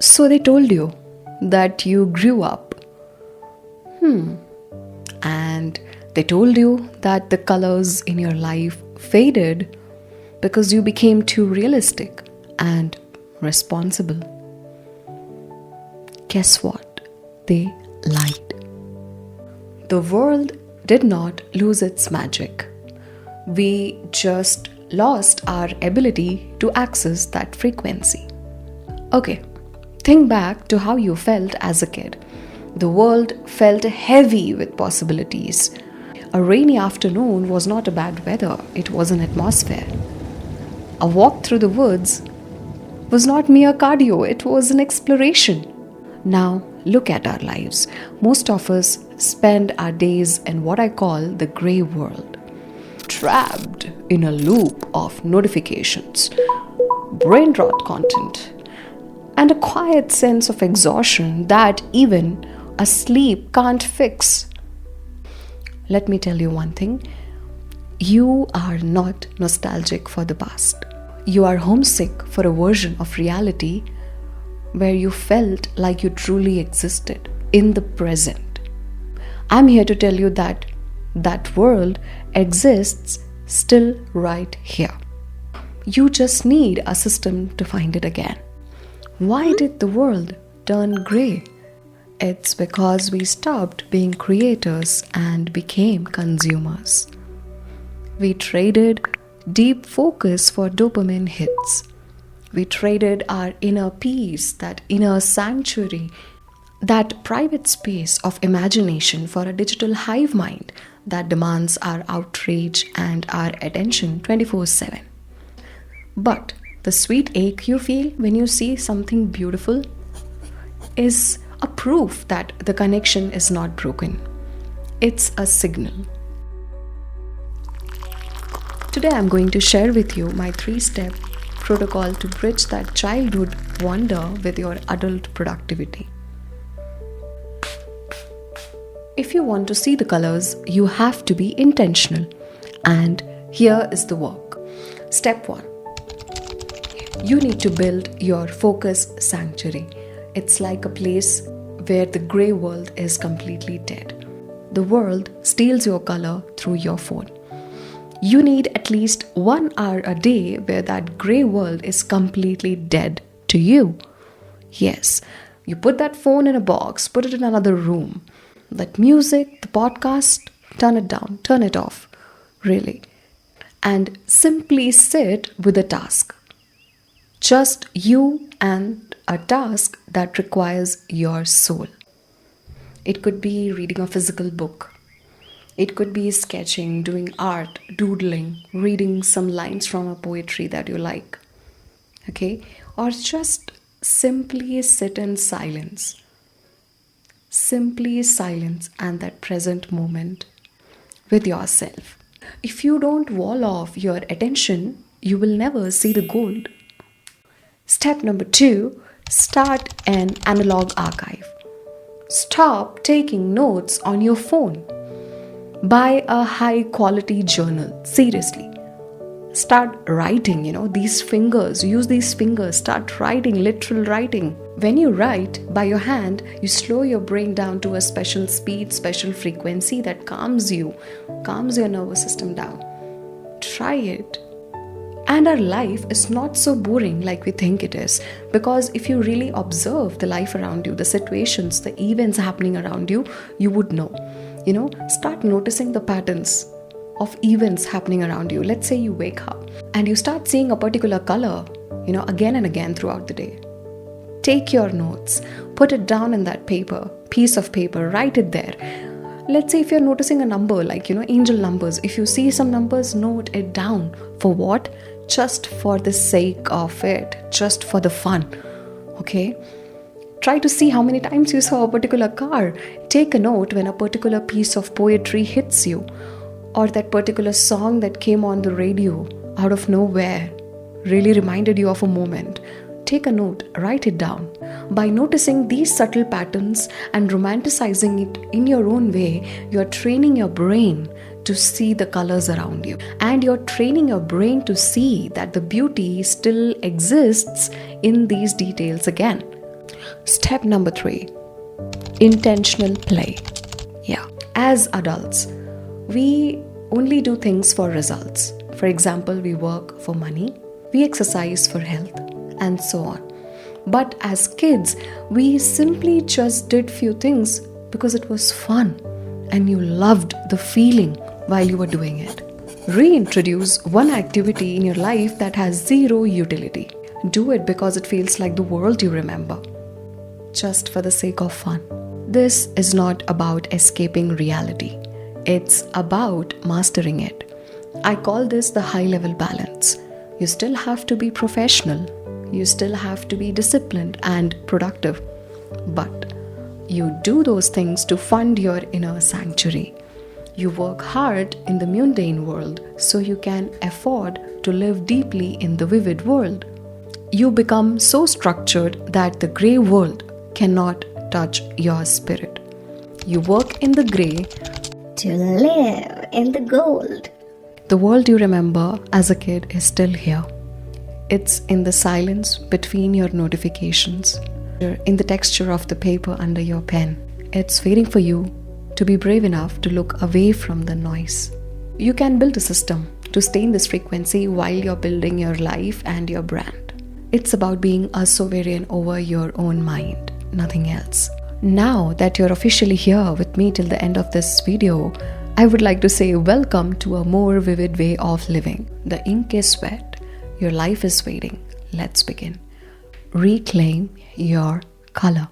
So they told you that you grew up. And they told you that the colors in your life faded because you became too realistic and responsible. Guess what? They lied. The world did not lose its magic. We just lost our ability to access that frequency. Okay, think back to how you felt as a kid. The world felt heavy with possibilities. A rainy afternoon was not a bad weather, it was an atmosphere. A walk through the woods was not mere cardio, it was an exploration. Now, look at our lives. Most of us spend our days in what I call the grey world, trapped in a loop of notifications, brain rot content, and a quiet sense of exhaustion that even a sleep can't fix. Let me tell you one thing. You are not nostalgic for the past. You are homesick for a version of reality where you felt like you truly existed in the present. I'm here to tell you that that world exists still right here. You just need a system to find it again. Why did the world turn grey? It's because we stopped being creators and became consumers. We traded deep focus for dopamine hits. We traded our inner peace, that inner sanctuary, that private space of imagination for a digital hive mind that demands our outrage and our attention 24/7. But the sweet ache you feel when you see something beautiful is a proof that the connection is not broken. It's a signal. Today I'm going to share with you my 3-step protocol to bridge that childhood wonder with your adult productivity. If you want to see the colors, you have to be intentional. And here is the work. Step 1. You need to build your focus sanctuary. It's like a place where the grey world is completely dead. The world steals your color through your phone. You need at least 1 hour a day where that grey world is completely dead to you. Yes, you put that phone in a box, put it in another room. That music, the podcast, turn it down, turn it off. Really. And simply sit with a task. Just you and a task that requires your soul. It could be reading a physical book. It could be sketching, doing art, doodling, reading some lines from a poetry that you like. Okay? Or just simply sit in silence. Simply silence and that present moment with yourself. If you don't wall off your attention, you will never see the gold. Step number 2, start an analog archive. Stop taking notes on your phone. Buy a high quality journal. Seriously. Start writing, these fingers. Use these fingers. Start writing, literal writing. When you write by your hand, you slow your brain down to a special speed, special frequency that calms your nervous system down. Try it. And our life is not so boring like we think it is. Because if you really observe the life around you, the situations, the events happening around you, you would know. Start noticing the patterns of events happening around you. Let's say you wake up and you start seeing a particular color, again and again throughout the day. Take your notes, put it down in that piece of paper, write it there. Let's say if you're noticing a number, angel numbers, if you see some numbers, note it down. For what? Just for the sake of it, just for the fun. Okay? Try to see how many times you saw a particular car. Take a note when a particular piece of poetry hits you, or that particular song that came on the radio out of nowhere really reminded you of a moment. Take a note, write it down. By noticing these subtle patterns and romanticizing it in your own way, you're training your brain to see the colors around you. And you're training your brain to see that the beauty still exists in these details again. Step number 3, intentional play. Yeah, as adults, we only do things for results. For example, we work for money, we exercise for health, and so on. But as kids, we simply just did few things because it was fun and you loved the feeling while you were doing it. Reintroduce one activity in your life that has zero utility. Do it because it feels like the world you remember, just for the sake of fun. This is not about escaping reality. It's about mastering it. I call this the high-level balance. You still have to be professional. You still have to be disciplined and productive. But you do those things to fund your inner sanctuary. You work hard in the mundane world so you can afford to live deeply in the vivid world. You become so structured that the grey world cannot touch your spirit. You work in the grey to live in the gold. The world you remember as a kid is still here. It's in the silence between your notifications, in the texture of the paper under your pen. It's waiting for you to be brave enough to look away from the noise. You can build a system to stay in this frequency while you're building your life and your brand. It's about being a sovereign over your own mind, nothing else. Now that you're officially here with me till the end of this video, I would like to say welcome to a more vivid way of living. The ink is wet. Your life is waiting. Let's begin. Reclaim your color.